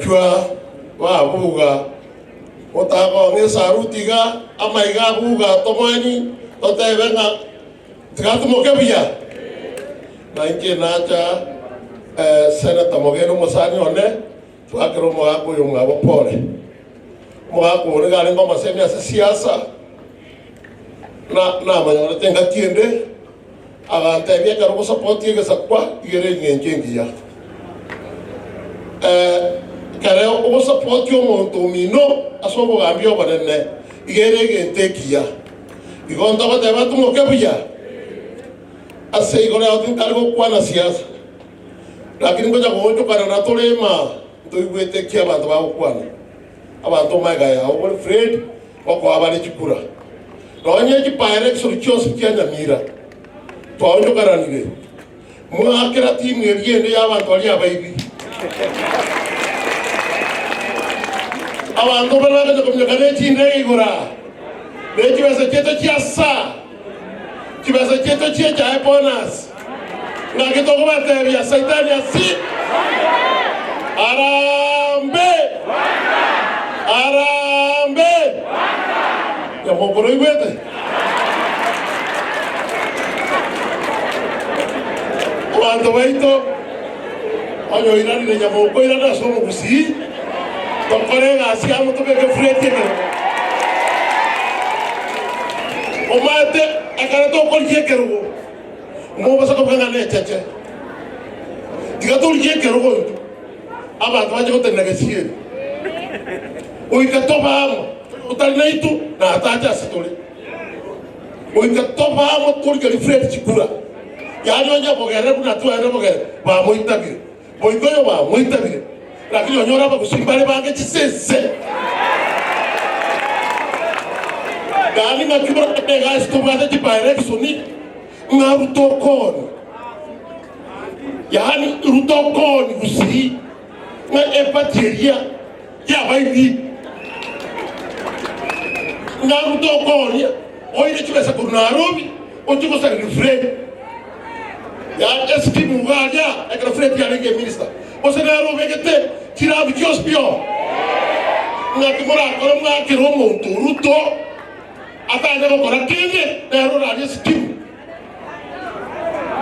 Chua wa buga otako ngesa rutiga amaiga buga tomani otevenga tigatu mokebia na inke nacha senata mogeno mosani one twakero mwako yunga bopole mwako ne gale ngoma semia siasa na manyore tenga tiende agante bia karo support yege sakwa igere ngenjengia kare o support yo monto mino asobo gambio banene igere gentekia igonda bate batu mokebia ase igore autin kalgo kwana siasa lakini ngoja kuocho kana natolema ndoigwete kia abantu bakwana abantu magaya obole Fred bako abane chikura ronye chipaire kisurichose kyanya mira twaonjo karanire mwakera timu yeriende y'abantu ali abayibi abantu baraga kumyakane chinde igora bechi basa cheto chiasa kibasa cheto checha bonus ngakitoko batebya saitani asi arambe arambe ya mokoro ibete abantu baito onyo irani ne nyamoko irana somo kusi tokorega asiamu tobeke frete omate akara to kolje kerugo mo basa ko kanga ne cheche diga to lje kerugo abantu baje ko tenage sie oikatoba utalnaitu na atacha sitole oikatoba mo tolje frete chikura yani onja bogere kuna tu ere bogere ba moitabire boikoyo ba moitabire lakini onyora ba kusimbale bange chisese gani na kibra pega stobada de directioni ngarutokon yani rutokon usi na epateria ya baidi ngarutokon ya oire chibesa ku Nairobi otiko sa Fred ya eskimu gaja ekra Fred ya nge minister osenaro vegete tirabu kiospio ngakimora kono ngakiro monto ruto atane ko kora kenge ero radio skimu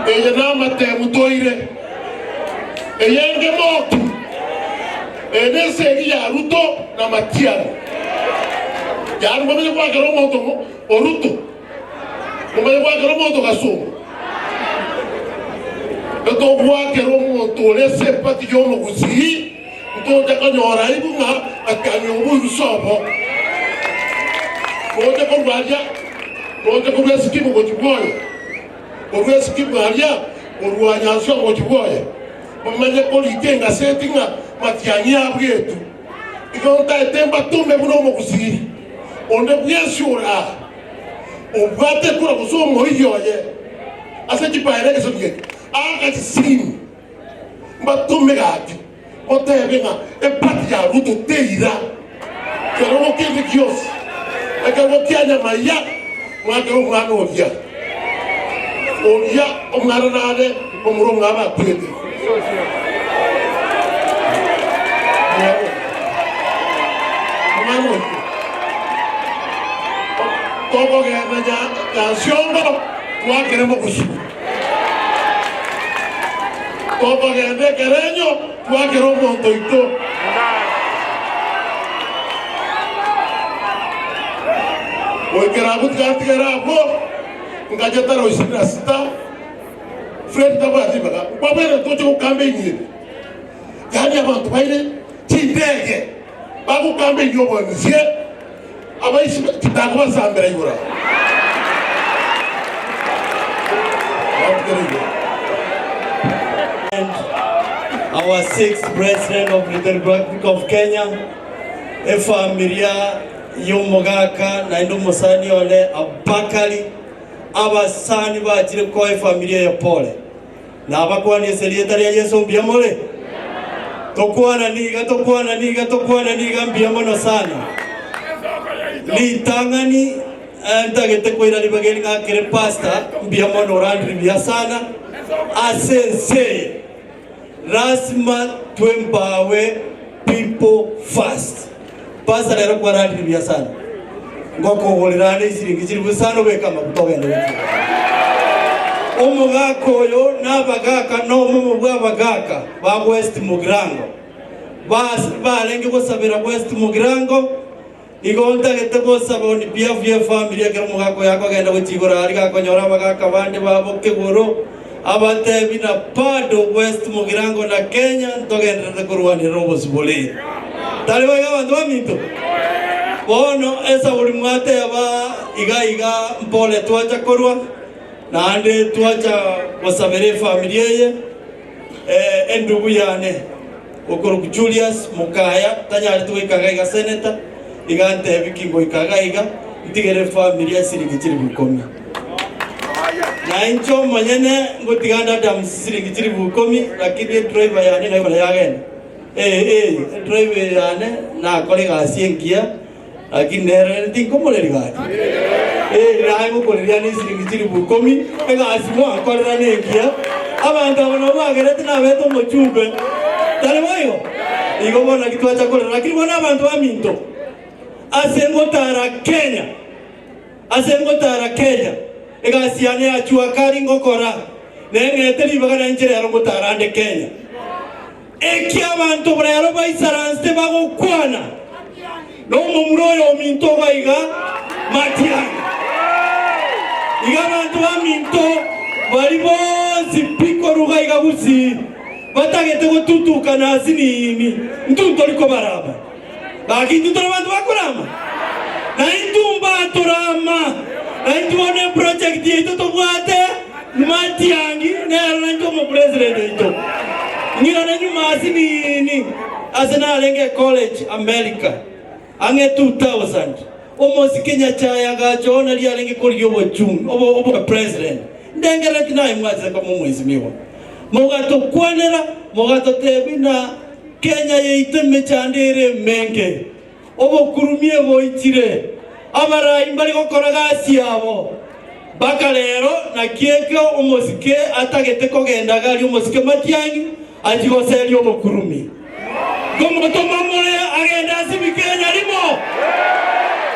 eye na mate mutoire eyenge moto ene segi ya ruto na matiano ya ngombe kwa kero monto o ruto ngombe kwa kero monto kasumo eto kwa kero monto lese pati yo mo kusi to ta kanyora ibunga akanyo bu sobo Ote ko vaja, ote ko skimu ko chiboye. O skimu alia, o ruanyaso ko chiboye. Mamaje ko litenga settinga matianya abietu. Ikonta temba tumbe buno mo kusi. Onde biensura. O bate kura ko so mo iyoye. Ase chipaire ke so ke. Aka sim. Mbatumbe gati. Ote benga e patia ruto teira. Kero mo ke kios. Akawokianya maya mwaka umwana olia omwana nade omuro ngaba kwete mwana todo que ya canción no queremos kusu todo que de quereño no queremos montoito Hoy kerabut ganti kerabo, ngaja taro isina sta, Fred tabati baga, babere tocho kambe ni, yani abantu baile tindege, bagu kambe yobo nzie, abaisi tidagwa zambere yura. Our sixth president of the Republic of Kenya, Efamilia Yomogaka na ndo musani ole abakali abasani bajire ko familia ya pole na abakwani secretary ya Yesu mbiamole tokwana niga mbiamono sana litangani ndagete koira libageli ngakire pastor mbiamono randri bia sana asense rasma twembawe people first. Pastor lero kwa radi bia sana. Ngoko holirane isiringi chiri busano beka makutoga ndo. Omugaka oyo n'abagaka n'omumu bw'abagaka ba West Mugirango balenge gusabira West Mugirango igonta gete gusaba on behalf ya family yakira omugaka yako agenda gukigora ari gakonyora abagaka bandi babo kegoro abatebi na pado West Mugirango na Kenya ntogendera kurwanira obusibole tali baga bantu baminto bono esa uri mwate aba iga mpole twacha korwa nande tuacha wasabere familia ye endugu yane okoro Julius Mukaya tanyari tuikaga iga senator igante bikingo ikaga iga itigere familia siringi chiri bukomi na incho manyene ngotiganda dam siringi chiri bukomi lakini driver yane na ibona yagene driver yane na kolega asiengia lakini nere ndinkomoleri gati nayo kukoleria ni siringi chiri bukomi ega asimo akorera nengia abantu abano bagerete na beto mochumbe tale moyo igobona kitwacha kolera lakini bona abantu baminto asengo tara Kenya ega siane achua kari ngokora nengete libagana njere yaro ngotarande Kenya eki abantu brero baisaranste bagokwana no mumuroyo minto baiga Matiang'i Iga bantu baminto bari bozi piko ruga igabusi batagete gututuka nasi nini ntunto liko baraba baki ntunto bantu bakurama na intumba turama na intubone project yetu tobwate Matiang'i na nto mo president yetu ngira na nyuma asi nini asena lenge college America ange 2000 almost Kenya chaya gachona lia lengi kuri obo president ndengera tinaye mwaze kwa mwezi miwa mogato kwanera mogato tebina Kenya yeite mechandere menge obo kurumie boitire abara imbali gokora gasi yabo bakalero na kieko omosike atagete kogenda gali omosike Matiang'i ajigoseli obo kurumi gomo tomamore agenda sibikenya limo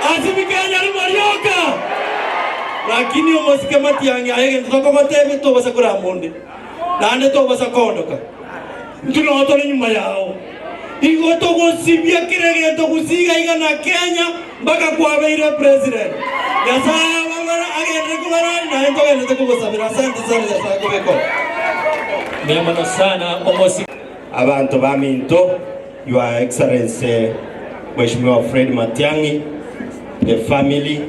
Asibikanya limarioka lakini omosike Matiang'i ayege ntokogotebe tobasa kuramonde nande tobasa kondoka ntuno otole nyuma yao igoto gosibia kirege to gusiga iga na Kenya mpaka kwabeire president yasaya bamara agende kubara na ntogende tukugosabira asante sana yasaya kubeko Mema sana omosike abantu baminto Your Excellency Mheshimiwa Fred Matiang'i, the family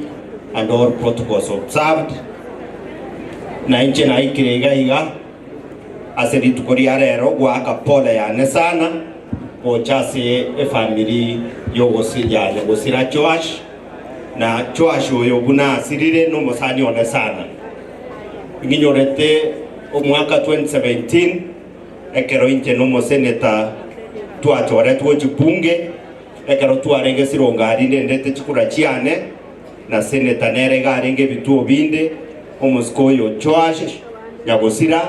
and all protocols observed na inche na ikirega iga aseri tukoria rero gwaka pole yane sana ochase family yogosirya gosira Joash na Joash oyo buna asirire no musani one sana nginyorete omwaka 2017 ekero inche no moseneta twatore twojibunge ekero twarenge sirongari ndete chikura chiane na seneta nerega arenge bituo binde omuskoyo Joash yagosira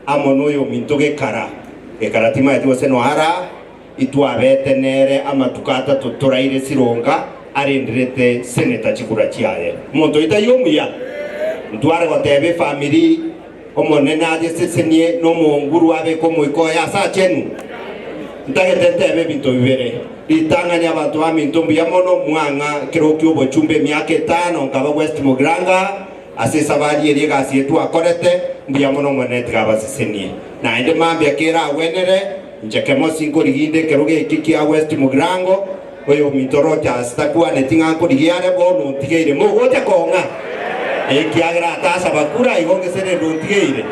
amono yo mintoge kara ekaratima yatwo seno ara itwabete nere amatukata tuturaire sironga arenderete seneta chikura chiaye monto itayomuya ntware gotebe family omonene aje sesenie no monguru abe komoiko ya sa chenu ntagetete bintu bibere itanganya abantu baminto mbuya mono mwanga kiroki obochumbe myaka 5 ngaba West Mugirango asesa bali eri gasi yetu akorete mbuya mono mwene tigaba sesenie na ende mambya kera wenere njekemo singo liginde keroge ikiki ya West Mugirango oyo mitoro cha sitakuwa netinga ko ligiare bono tigeire mo gote konga ekiagra tasa bakura igonge sene ndontigeire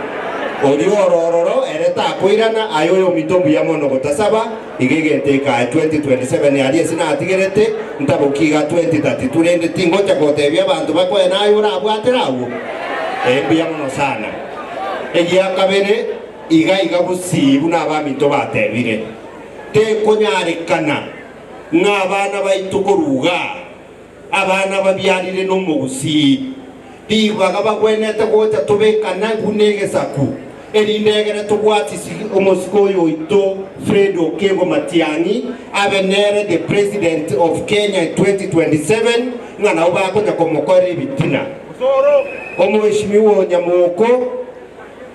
Oriororo ereta akoirana ayoyo mitombu ya mono gotasaba igegenteka 2027 yali sina atigerete ntabukiga 2032 rende tingocha gotebya abantu bakwe nayo rabwaterawo ya mono sana egia kabere iga busibu n'abamito batebire te konyarekana n'abana baitukoruga abana babyarire no mubusi bibaga bagwenete gocha tubekana gunegesaku erindegere tugwatisi omosikoyo ito Fred Okengo Matiang'i abenere the president of Kenya in 2027 ngana ubako nyakomokore bitina omweshimiwa Nyamoko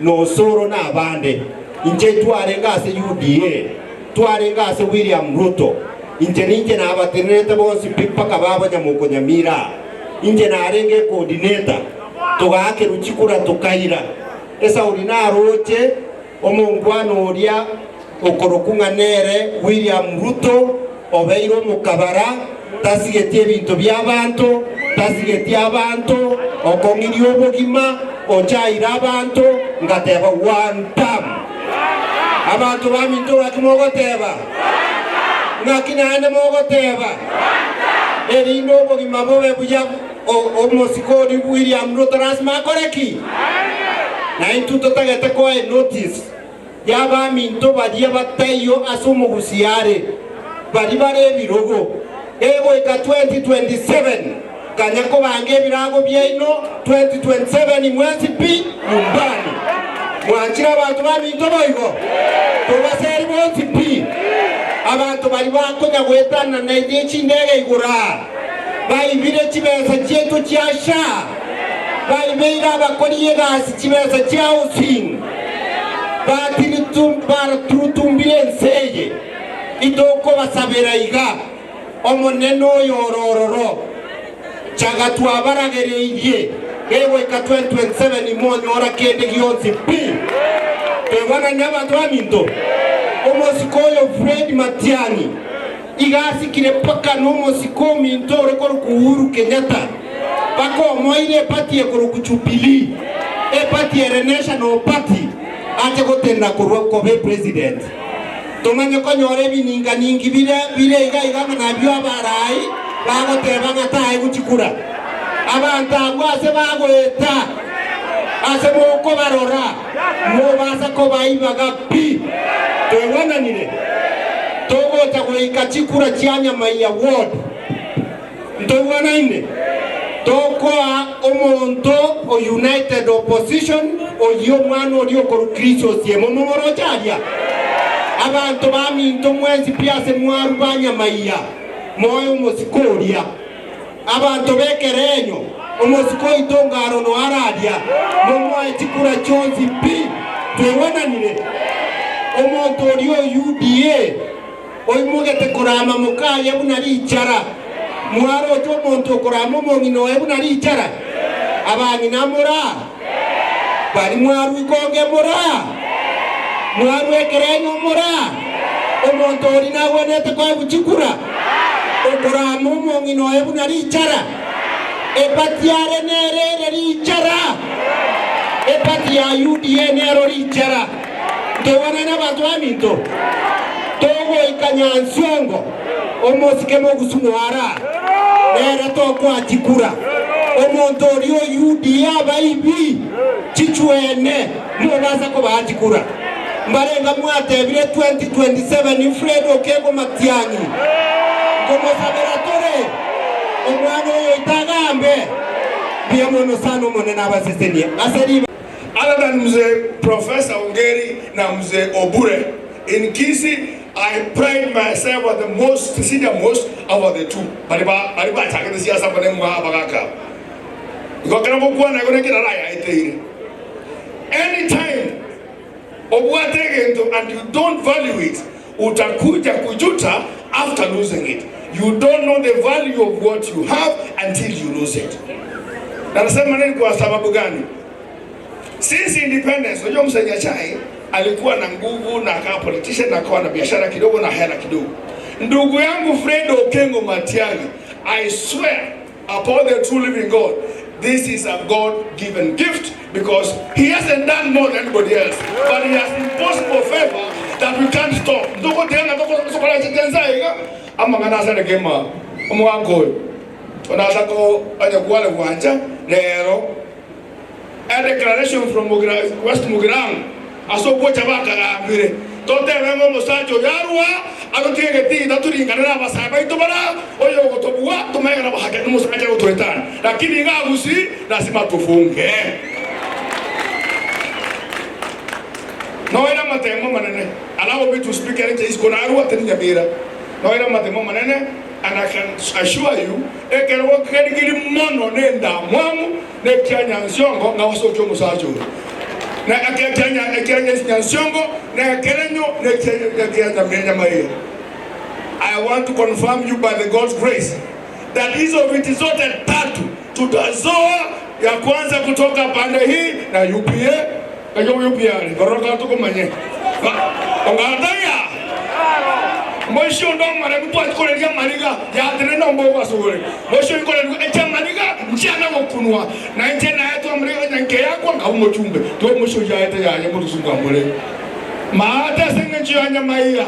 no soro na abande inje twarengase UDA twarengase William Ruto inje na abatenete bonsi pipaka baba Nyamoko Nyamira inje na arenge coordinator tugake ruchikura tukaira esa urina roche omongwano oria okorokunganere William Ruto obeiro mukabara tasigetie ebinto by'abantu tasigetie abantu okongirio obogima ochaira abantu ngateba one time abantu baminto bakimogoteba ngakinande mogoteba erino obogima bobe buya omosikori William Ruto rasma koreki na intuto tagete ko notice yaba minto badia batayo asumo gusiare bari bare birogo ego ika 2027 kanyako bange birago byeino 2027 mwezi pi nyumbani mwanchira abantu baminto boigo tubaseri mwezi pi abantu bari bakonya gwetana na idichi ndege igura bayibire kibesa cyetu cyasha bayibira bakoriye gasi kibesa cyawusing batrutumbire nseye idoko basabera iga omoneno yorororo chagatwa baragereiye ewe ka 2027 imonyo ora kende gionzi pi tebana n'abantu baminto omosikoyo Fred Matiang'i igasi kire paka n'omosiko minto rekoro ku Uhuru Kenyatta bako moire party ekoro ku Jubilee party National Party ate gotenda kurwa ko be president tomanye ko nyore bininga ningi bile iga nabyo abarai bagoteba ngataye guchikura abantu agwase bagweta ase moko barora mo basa ko baibaga pi tebonanire togota kuika chikura cyanya maya ward ndobanaine tokoa omonto o United Opposition oyo mwana oli okoro Kristo siemo momoro charia abantu baminto mwezi piase mwaru banyamaiya moyo mosikoria abantu bekerenyo omosiko itongaro no aradia momoe chikura chonzi pi twebonanire omonto olio UDA oimugete kurama mukaye bunari ichara mwaro to monto kurama mongino ebunari ichara abangi namura bari mwaru ikonge mura mwaru ekerenyo mura omonto olina wonete kwa buchikura okurama mongino ebunari ichara epatiare nere ichara epati ya UDA nero ichara tebana n'abantu baminto togo ikanyansongo omosike mogusumwara nere toko atikura omonto olio UDA baibi chichwene mubaza ko batikura mbarenga mwatebire 2027 Fred Okengo Matiang'i como saberatore omwana oyo itagambe biamono sano monena abasesenia aseri other than Mzee Professor Ongeri na Mzee Obure in Kisii. I pride myself as the most, senior most over the two. Bariba attack the siasa bane mwa bagaka. Because kana bokwa na gona kira raya ite. Anytime obwa take into and you don't value it, utakuja kujuta after losing it. You don't know the value of what you have until you lose it. Na nasema nini kwa sababu gani? Since independence, unajua Msenya Chai alikuwa na nguvu na akawa politician na akawa na biashara kidogo na hela kidogo. Ndugu yangu Fred Okengo Matiang'i, I swear upon the true living God, this is a God-given gift because he hasn't done more than anybody else, but he has impossible favor that we can't stop. Ndoko tena ndoko sokola chitenza iga amangana sana kema omwango onaza ko anyakwale wanja lero a declaration from West Mugirango aso bocha bakagambire totebengo musacho yarwa agotigeti taturinganira abasaba itobara oyo gotobwa tumegana bahake numusacha uturetana lakini ngagusi lazima tufunge No era matemo manene. Allow me to speak and it's going to arua tenya bira. No era matemo manene, and I can assure you, e kero kedi mono nenda mwamu ne kyanya nsiongo na waso kyo musajo. Na kyanya nsiongo na kerenyo ne kyanya menya mai. I want to confirm you by the God's grace that hizo vitu zote tatu tutazoa, ya kwanza kutoka pande hii na UPA kayo UPA goroka tuko manye ongadaya mwisho ndo mara mtu atikolelia mariga ya tena mbo wasuri mwisho ikolelia echa mariga mchana gokunwa na nje na yetu amrega nyanke yako ngaumo chumbe to mwisho ya ete ya nyambo tusunga mole maata sengenji ya nyamaia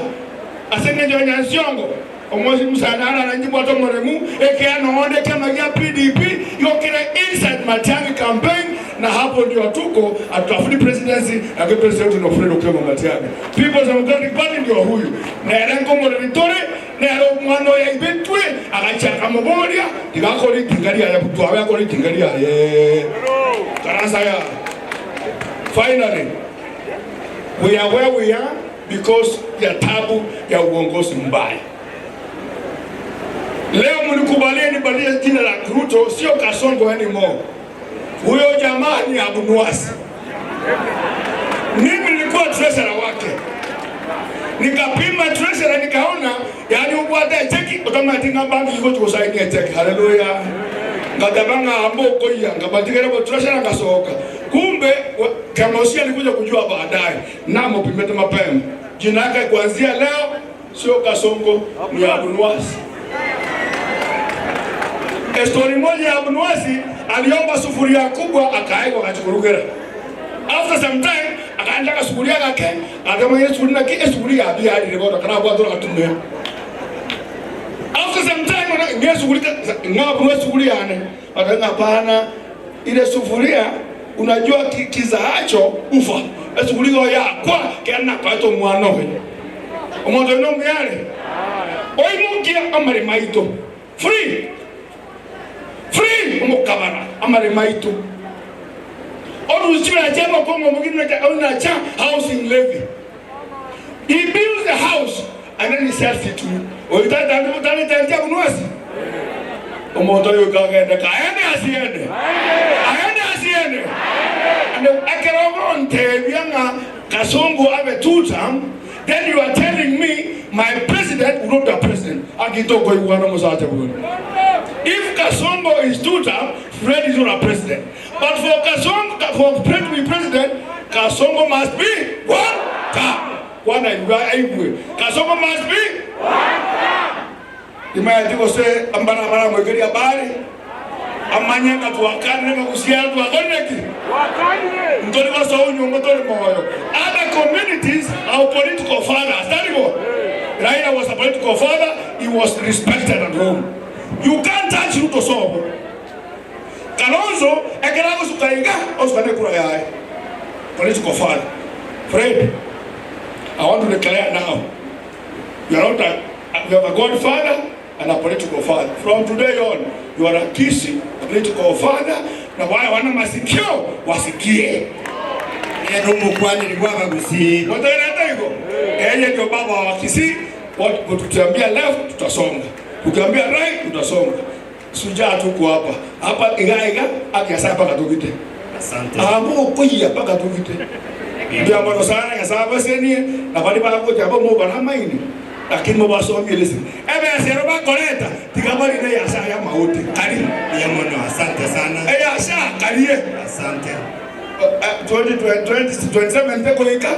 asengenji ya nyansiongo omozi musanana na njibwa to moremu eke anaonde kama ya PDP yokire inside Matiang'i campaign na hapo ndio tuko atafuni presidency na kwa president no Fred Okengo Matiang'i. People's Democratic Party ndio huyu na erengo moderator na ero mwana ya ibetwe agachaka moboria digakori tingalia ya kutwa yakori tingalia karasa ya. Finally, we are where we are because ya tabu ya uongozi mbaya. Leo mnikubalieni balia jina la Ruto sio Kasongo anymore. Huyo jamaa ni Abunwasi. Mimi nilikuwa treasurer wake. Nikapima treasurer nikaona yani ubwata cheki automatic bank iko kusaidia cheki. Hallelujah. Ngadabanga ambo koya ngabatikera kwa treasurer ngasoka. Kumbe kama usia alikuja kujua baadaye na mpimete mapema. Jina yake kuanzia leo sio Kasongo ni Abunwasi. Story moja ya Abunwasi aliomba sufuria kubwa akaekwa kachukurugera. After some time akaanza sufuria yake akama ile sufuria abia hadi rekodi kana bado atumia. After some time ndio sufuria ngabwe sufuria ane akanga pana ile sufuria unajua kizaacho ufa. Sufuria ya kwa kana pato mwana we. Omoto no miale. Oi mukia amare maito. Free umukabara amare maito oru chira chama kongo mugina na cha housing levy. He builds the house and then he sells it to you. Oita ndio tani Abunwasi omoto yo kagenda kaende asiende and akerogo ntebianga Kasongo have a 2 term. Then you are telling me my president will not be a president. Akitoko iwana musate buni. If Kasongo is 2 term, Fred is not a president. But for Kasongo, for Fred to be president, Kasongo must be 1 term. Kasongo must be 1 term. Imaya say ambana mwegeri habari. Amanya katuwakane na kusiana tuwakoneki. Mtori wa saunyo mtori moyo. Other communities are political fathers. Raila was a political father. He was respected at home. You can't touch Ruto Sobo. Kalonzo ekerago sukaiga osukane kuraya. Political father. Fred, I want to declare now. You are not you have a godfather and a political father. From today on, you are a Kisi, a political father. Na wale wana masikio wasikie. Ndugu kwani ni baba gusi. Wataenda hivyo. Yeye ndio baba wa Kisi. Tukiambia left tutasonga. Tukiambia right tutasonga. Sujaa tuko hapa. Hapa igaiga akiasa hapa katuvite. Asante. Amo kuya hapa katuvite. Ndio mwana sana ya sababu senie na bali bana kwa hapo mo bana maini. Lakini mo baso mielezi. Ebe sero ba koleta tikabali na ya saa ya mauti. Kali ya mwana asante sana. Ya saa kali. Asante. 2027 ndeko ika.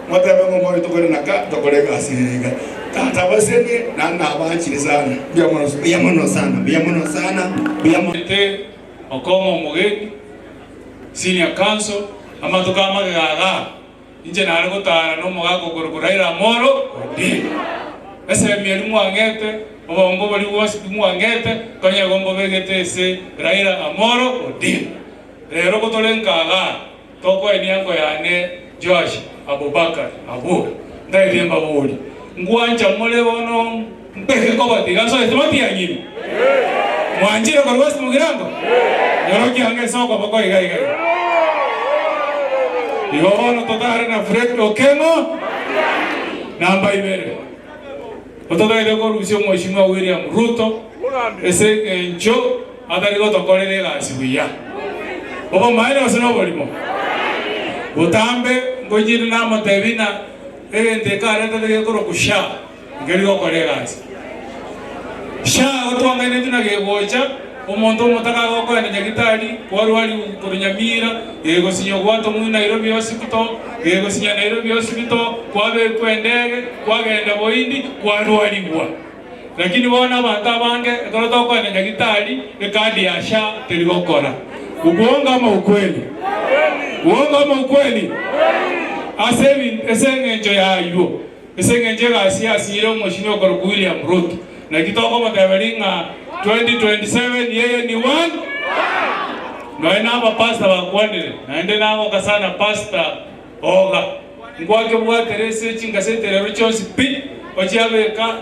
Mwatabe mo mo itokore naka tokorega asiriga. Tata baseni na nabanchi sana. Bia mono sana. Okomo Mugeni senior council amatoka magaga inje na ariko tara no mugago Raila Amolo Odinga ese mieli mwangete obombo bali wasi mwangete kanya gombo begete se Raila Amolo Odinga rero gotolenkaga toko eniango yane Josh Abubakar Abu ndaye mbabuli ngwanja mole bono mpeke ko batiga so estimati yanyini mwanjiro kwa wasi mugirango yoroki hange soko bako igai Yono totare na Fred Okengo namba ibere. Ototo ile ko rusio Mheshimiwa William Ruto ese encho atari go tokorere gasibuya. Obo maire osino bolimo. Utambe ngojiri na matebina egente kare tete ko kusha ngeri go kolegasi. Sha otwangane tunagegocha omonto mutaka goko ene nyagitari kwarwali kurunyamira yego sinyo gwato mu Nairobi hospital yego sinya Nairobi hospital kwabe kwendege kwagenda boindi kwarwaliwa lakini bona abantu abange ekoroto ko ene nyagitari ekadi ya sha terigokora ubonga ama ukweli uonga ama ukweli asebi esengenjo yayo esengenje gasiasi ile Mheshimiwa William Ruto na kitoko matabalinga 2027 yeye ni one na aba pastor bakwandire naende nabo kasana pastor oga ngwake bwa Teresa chingasetere ruchos pi ochiabeka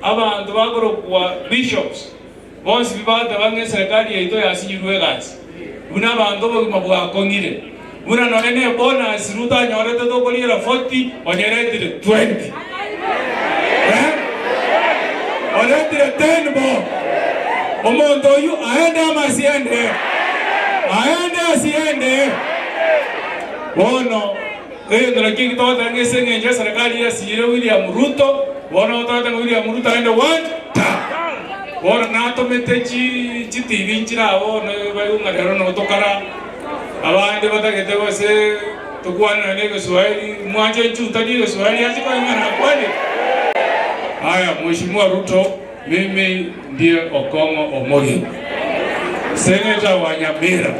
abantu bagoro kwa bishops bonsi bibata bange serikali yaito yasiyirwe gasi una bantu bwa kongire una none bonus ruta nyorete to kolira 40 onyerete 20 Oletire 10 bo. Omondo yu aende ama asiende. Aende asiende. Bono ndio kingi toa ngese ngenje serikali ya sire William Ruto. Bono toa William Ruto aende one ta. Bono na to metechi TV nchira bono bayunga dero no tokara. Abande batagete bose tukwana nege Swahili mwanje chutani Swahili achi kwa ngana kwani. Haya, Mheshimiwa Ruto, mimi ndiye Okongo Omogeni, seneta wa Nyamira.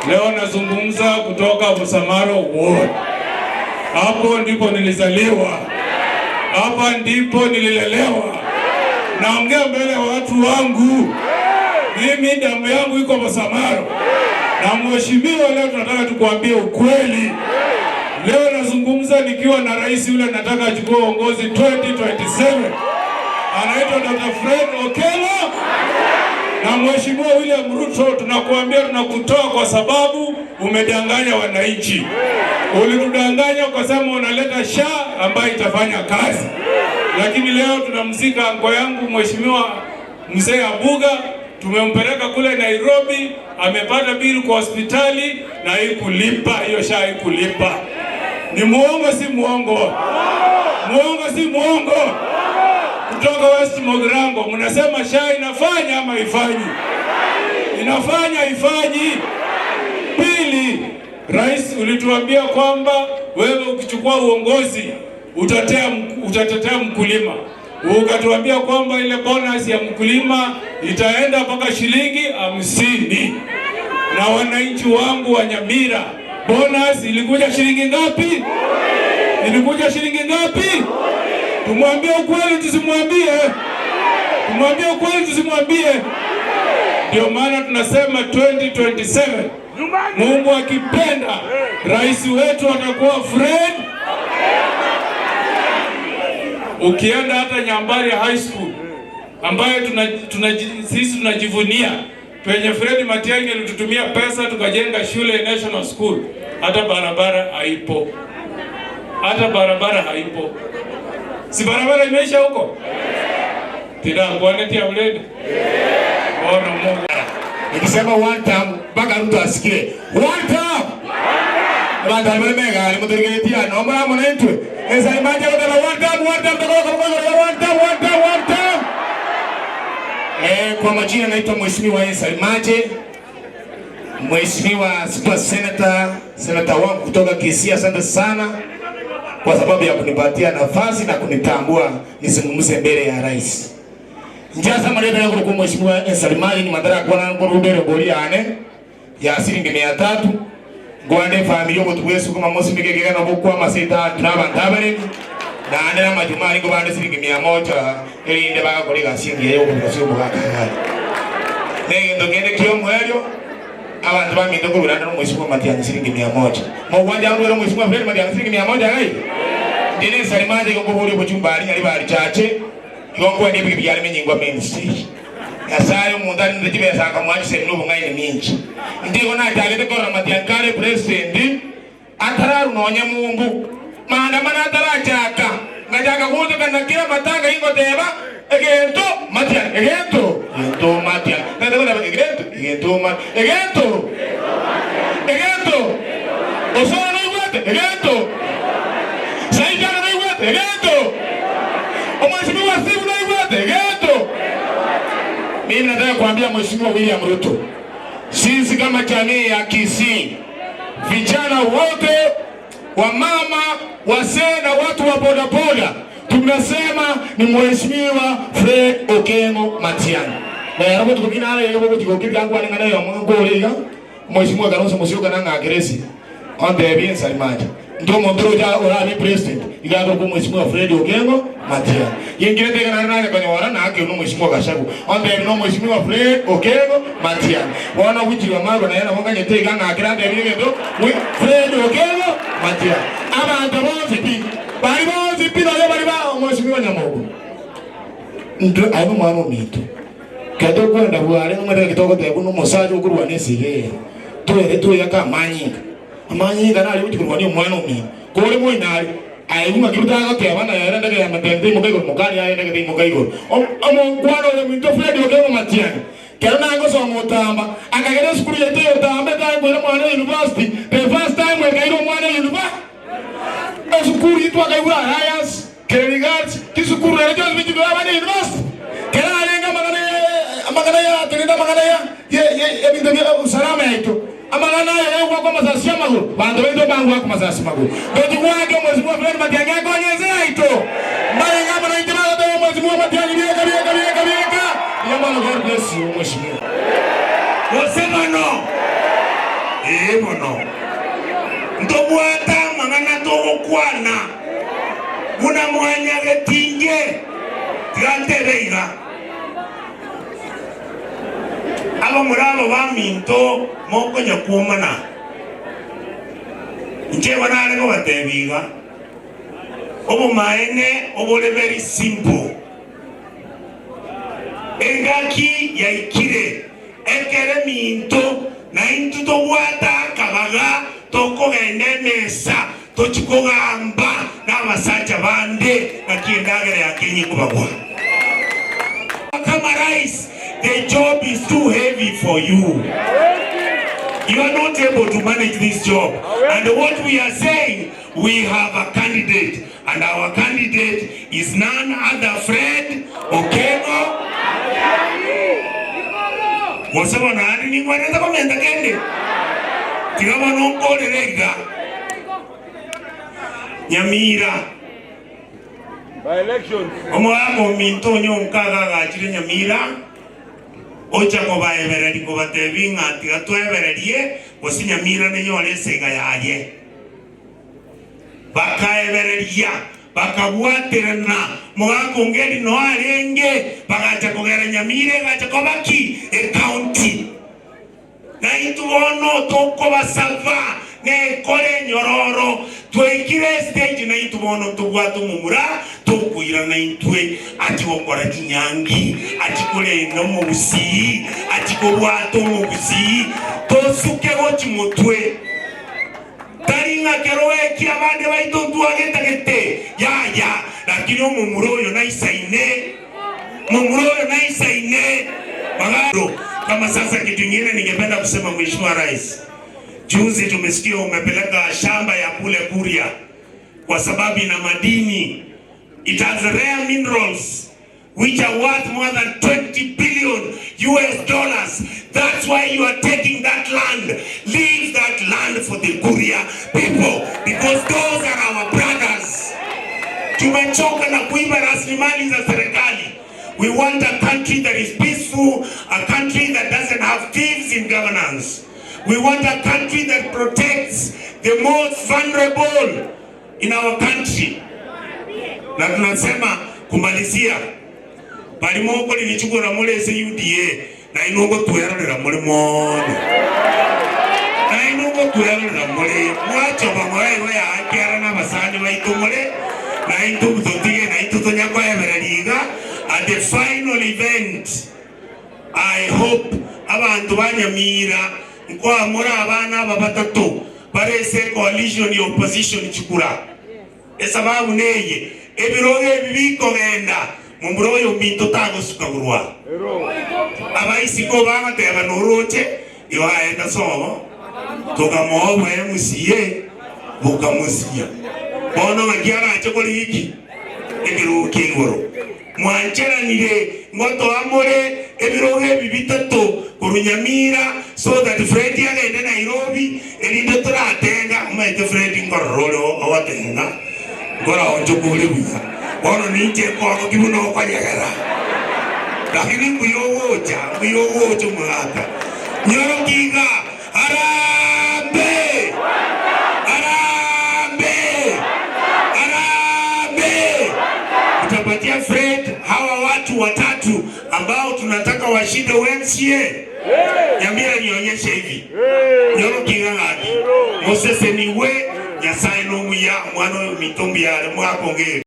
Leo nazungumza kutoka Busamaro Ward. Hapo ndipo nilizaliwa, hapa ndipo nililelewa. Naongea mbele ya watu wangu, mimi damu yangu iko Busamaro. Na mheshimiwa, leo tunataka tukuambie ukweli. Leo nazungumza nikiwa na rais yule nataka achukue uongozi 2027. Anaitwa Dr. Fred Okengo. Na Mheshimiwa William Ruto tunakuambia tunakutoa kwa sababu umedanganya wananchi. Ulitudanganya kwa sababu unaleta SHA ambayo itafanya kazi. Lakini leo tunamzika anko yangu Mheshimiwa Mzee Abuga, tumempeleka kule Nairobi, amepata bili kwa hospitali na haikulipa, hiyo SHA haikulipa. Ni muongo si muongo? Muongo si muongo? Kutoka West Mogrango mnasema SHA inafanya ama haifanyi? Inafanya, haifanyi. Pili, rais ulituambia kwamba wewe ukichukua uongozi utatetea mkulima. Ukatuambia kwamba ile bonus ya mkulima itaenda mpaka shilingi 50. Na wananchi wangu wa Nyamira, bonus ilikuja shilingi ngapi? Ilikuja shilingi ngapi? Tumwambie ukweli tusimwambie? Tumwambie ukweli tusimwambie? Ndio maana tunasema 2027 Mungu akipenda rais wetu atakuwa Fred. Ukienda hata Nyambari High School ambayo sisi tunajivunia, penye Fred Matiang'i alitutumia pesa tukajenga shule National School, hata barabara haipo. Hata barabara haipo. Si barabara imeisha huko? Tida kuaneti ya uledi? Ono Mungu. Nikisema one time mpaka Ruto asikie. One time. Banda mega alimutegetia nomba mwanentwe. Esa imanje kwa one time one time. Kwa majina naitwa Mheshimiwa Esa Imaje. Mheshimiwa Super Senator wangu kutoka Kisii, asante sana kwa sababu ya kunipatia nafasi na kunitambua nizungumze mbele ya rais. Njaza mareta yangu kwa Mheshimiwa Esa Imaje ni madara kwa na ngorubere boliane ya shilingi 300. Gwande familia yote wesu kama mosi mikeke na bokwa masita trabane na andera majumari kwa bande shilingi 100 ili inde baka koleka shilingi yo kwa sio baka. Nenge ndogende kiomo helio abantu baminde ko biranda Mheshimiwa Matiang'i shilingi 100. Mawanja wangu Mheshimiwa Fred Matiang'i shilingi 100 gai. Dine Salimaje ko boli ko chumbari ali bali chache. Yongwa ndi bibi yali menyingwa mainstage. Yasayo mundani ndibe saka mwachi senu ngai ni minchi. Ndiko na tagete ko Matiang'i president atararu nonya Mungu maandamano atarachaka ngachaka kutoka na kila matanga iko teba egento matia egento matia egento osona no iguate egento saijana no iguate egento omweshimiwa Steve no iguate egento. Mimi nataka kuambia Mheshimiwa William Ruto, sisi kama jamii ya Kisii, vijana wote, wamama, wasee na watu wa bodaboda, tunasema ni Mheshimiwa Fred Okengo Matiang'i. Na yarabu tukina ala yego tukokibya ngwa ngana ya Mungu oliga Mheshimiwa Kalonzo Musyoka na ngageresi onde bien salimaji ndo mondoro ja orani president igago ku Mheshimiwa Fred Okengo Matiang'i yengire tega na kanyora na ake no Mheshimiwa Gashagu onde no Mheshimiwa Fred Okengo Matiang'i wana wujiri mago na yana wanganye tega ngakira nde bige ndo Fred Okengo Matiang'i abantu bonse pi na bari ba Mheshimiwa Nyamogo ndo ayo mwana mito kato kwenda bwale ngomere kitoko tebu no musaje ukurwa nesige tuwe amanyinga nali ukurwa ni mwana mimi kole moinali ayuma kirutaga teba na yara ndege ya matende mugego mukali ayo ndege mugego omongwano ya mito Fred Okengo Matiang'i kana ngo so mutamba akagere skulu yete yotamba tangu ile mwana university the first time we kairo mwana university skulu itwa kairo alliance Kerigat kisukuru rejo bijibu abani university kana alenga magana ya tenda magana ya ebintu usalama yetu amagana ya kwa masasi mago bando bendo bangu kwa masasi mago ndio wake Mheshimiwa Fred Matiang'i akonyezea ito mbali ngama na itima ndio Mheshimiwa Matiang'i kabika yamano God bless you Mheshimiwa wasema no mono ndo mwata magana to kwana muna mwanya getinge tirantereiga aba murabo baminto moko nyakumana nje banale ko batebiga obo maene obole very simple engaki yaikire ekere minto na intu to wata kabaga toko genemesa tochikogamba n'abasacha bande bakiendagere yakinyi kubagwa kama rais. The job is too heavy for you. You are not able to manage this job. And what we are saying, we have a candidate, and our candidate is none other Fred Okengo. Wasema na hadi ni mwaneza komenda kende. Tigama nongole rega. Nyamira. By elections. Omoamo mintonyo nkaga gachire Nyamira. Ocha ko baebereri ko batebinga tiga twebererie Nyamira ne yole senga yaye bakaebereria bakabwaterana mwako ngeri no arenge bagacha kogera Nyamira gacha ko baki e county na ituono toko basava ne kore nyororo twekire stage na ituono tubwatu mumura tokuira na intwe ati okora kinyangi ati kole no mubusi ati ko bwatu mubusi tosuke go chimotwe taringa keroe ki abande baito tuageta gete ya lakini mumuro yo na isaine magaro kama sasa. Kitu kingine ningependa kusema Mheshimiwa Rais, juzi tumesikia umepeleka shamba ya kule Kuria kwa sababu ina madini. It has rare minerals which are worth more than $20 billion. That's why you are taking that land. Leave that land for the Kuria people because those are our brothers. Tumechoka na kuiba rasilimali za serikali. We want a country that is peaceful, a country that doesn't have thieves in governance. We want a country that protects the most vulnerable in our country. Na tunasema kumalizia bali moko linichukura mole se UDA na inongo tuyarira mole mono na inongo tuyarira mole mwacho bamwe ya akera na basani baitumole na intu mtotige na intu tonyako everaliga. At the final event, I hope abantu banyamira kwa mura abana babatatu barese coalition ya opposition chikura esababu neye ebiroge bibiko genda mumbroyo minto tago sukagurwa abaisi ko banga teba noroche iwaenda somo toka mowe musiye boka musiya bono magiara chokoli hiki ebiru kingoro mwanchera nire ngoto amore ebiroge bibitato kurunyamira so that Fred yagenda Nairobi elindo turatenga umete Fred ngororo awatenga ngora onchokole buya bono ninje ko kibuno kwanyagara lakini kuyowocha mwaka nyoro kinga arambe utapatia Fred hawa watu watatu ambao tunataka washinde MCA. Nyambira nionyeshe hivi. Nyoro kinga ngati. Moses niwe nyasaye no muya mwana mitombi yale mwakongere.